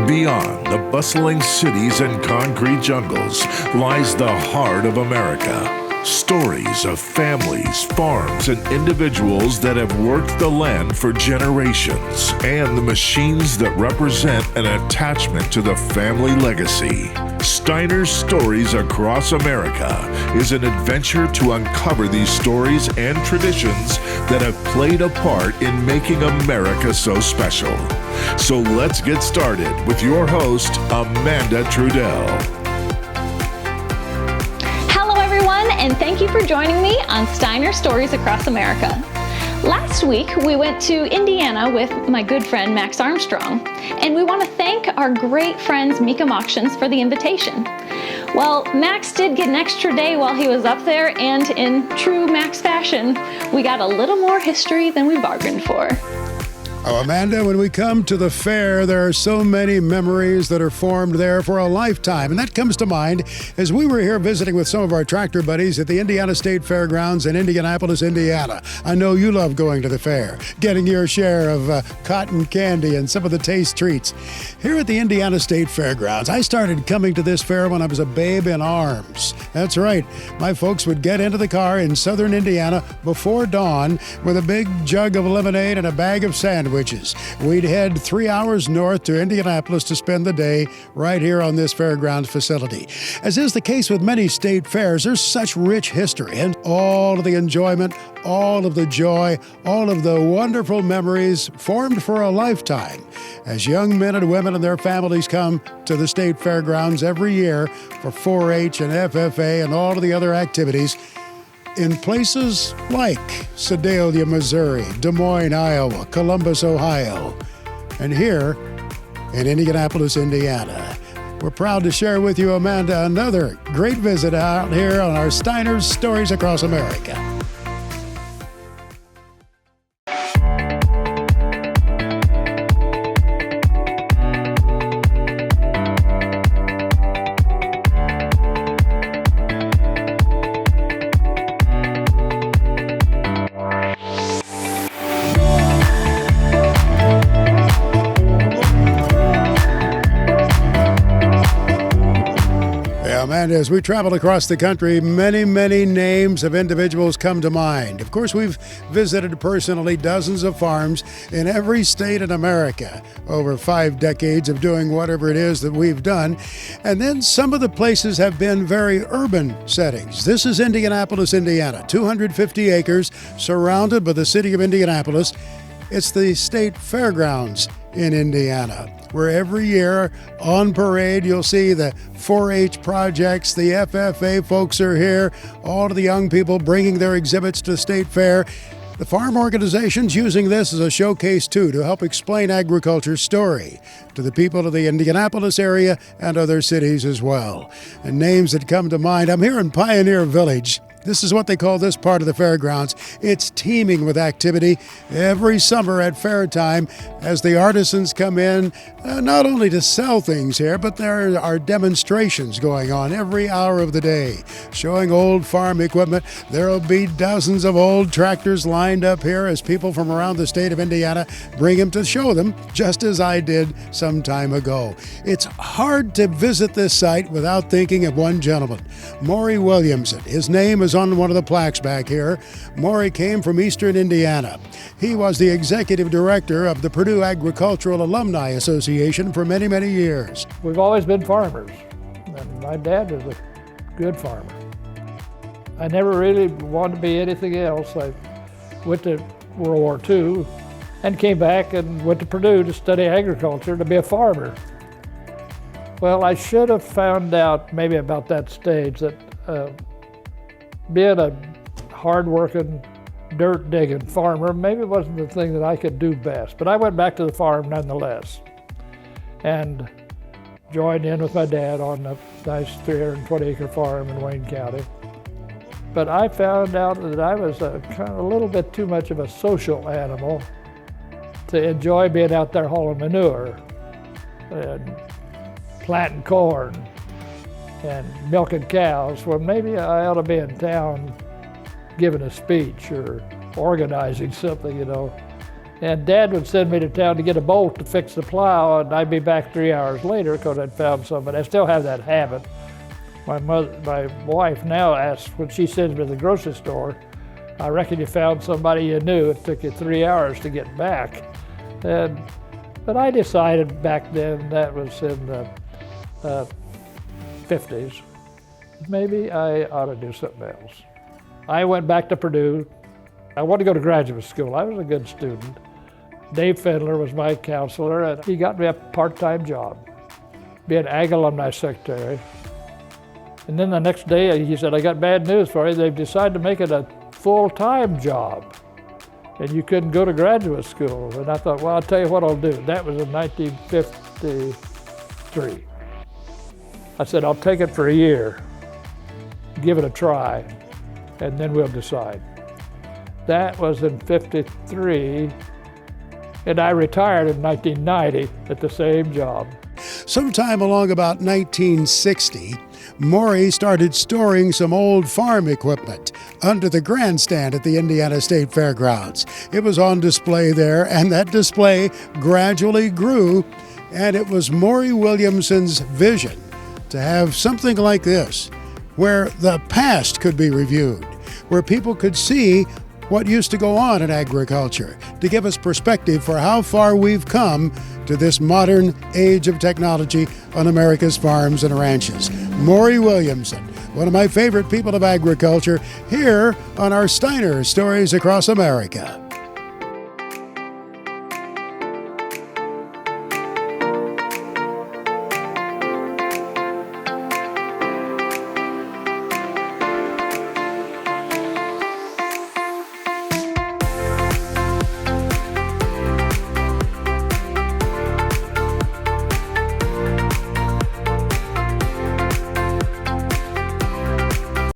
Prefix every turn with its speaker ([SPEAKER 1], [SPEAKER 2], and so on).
[SPEAKER 1] Beyond the bustling cities and concrete jungles lies the heart of America. Stories of families, farms, and individuals that have worked the land for generations, and the machines that represent an attachment to the family legacy. Steiner's Stories Across America is an adventure to uncover these stories and traditions that have played a part in making America so special. So let's get started with your host, Amanda Trudell.
[SPEAKER 2] And thank you for joining me on Steiner Stories Across America. Last week, we went to Indiana with my good friend Max Armstrong, and we want to thank our great friends Mecum Auctions for the invitation. Well, Max did get an extra day while he was up there, and in true Max fashion, we got a little more history than we bargained for.
[SPEAKER 3] Oh, Amanda, when we come to the fair, there are so many memories that are formed there for a lifetime. And that comes to mind as we were here visiting with some of our tractor buddies at the Indiana State Fairgrounds in Indianapolis, Indiana. I know you love going to the fair, getting your share of cotton candy and some of the taste treats. Here at the Indiana State Fairgrounds, I started coming to this fair when I was a babe in arms. That's right. My folks would get into the car in southern Indiana before dawn with a big jug of lemonade and a bag of sandwiches. We'd head 3 hours north to Indianapolis to spend the day right here on this fairgrounds facility. As is the case with many state fairs, there's such rich history and all of the enjoyment, all of the joy, all of the wonderful memories formed for a lifetime as young men and women and their families come to the state fairgrounds every year for 4-H and FFA and all of the other activities in places like Sedalia, Missouri, Des Moines, Iowa, Columbus, Ohio, and here in Indianapolis, Indiana. We're proud to share with you, Amanda, another great visit out here on our Steiner's Stories Across America. And as we travel across the country, many names of individuals come to mind. Of course, we've visited personally dozens of farms in every state in America over 5 decades of doing whatever it is that we've done. And then some of the places have been very urban settings. This is Indianapolis, Indiana, 250 acres surrounded by the city of Indianapolis. It's the State Fairgrounds in Indiana, where every year on parade you'll see the 4-H projects, the FFA folks are here, all of the young people bringing their exhibits to the state fair. The farm organizations using this as a showcase too to help explain agriculture's story to the people of the Indianapolis area and other cities as well. And names that come to mind, I'm here in Pioneer Village. This is what they call this part of the fairgrounds. It's teeming with activity every summer at fair time as the artisans come in, not only to sell things here, but there are demonstrations going on every hour of the day, showing old farm equipment. There will be dozens of old tractors lined up here as people from around the state of Indiana bring them to show them, just as I did some time ago. It's hard to visit this site without thinking of one gentleman, Mauri Williams. His name is on one of the plaques back here. Mauri came from Eastern Indiana. He was the executive director of the Purdue Agricultural Alumni Association for many years.
[SPEAKER 4] We've always been farmers, and my dad was a good farmer. I never really wanted to be anything else. I went to World War II and came back and went to Purdue to study agriculture, to be a farmer. Well, I should have found out maybe about that stage that being a hard-working, dirt-digging farmer maybe wasn't the thing that I could do best. But I went back to the farm nonetheless and joined in with my dad on a nice 320-acre farm in Wayne County. But I found out that I was kind of a little bit too much of a social animal to enjoy being out there hauling manure and planting corn and milking cows. Well, maybe I ought to be in town giving a speech or organizing something, you know. And Dad would send me to town to get a bolt to fix the plow, and I'd be back 3 hours later because I'd found somebody. I still have that habit. My wife now asks, when she sends me to the grocery store, I reckon you found somebody you knew. It took you 3 hours to get back. But I decided back then, that was in the 50s, maybe I ought to do something else. I went back to Purdue. I wanted to go to graduate school. I was a good student. Dave Fendler was my counselor, and he got me a part-time job, be an Ag Alumni Secretary. And then the next day, he said, I got bad news for you. They've decided to make it a full-time job, and you couldn't go to graduate school. And I thought, well, I'll tell you what I'll do. That was in 1953. I said, I'll take it for a year, give it a try, and then we'll decide. That was in 53, and I retired in 1990 at the same job.
[SPEAKER 3] Sometime along about 1960, Mauri started storing some old farm equipment under the grandstand at the Indiana State Fairgrounds. It was on display there, and that display gradually grew, and it was Mauri Williamson's vision to have something like this, where the past could be reviewed, where people could see what used to go on in agriculture, to give us perspective for how far we've come to this modern age of technology on America's farms and ranches. Mauri Williamson, one of my favorite people of agriculture, here on our Steiner Stories Across America.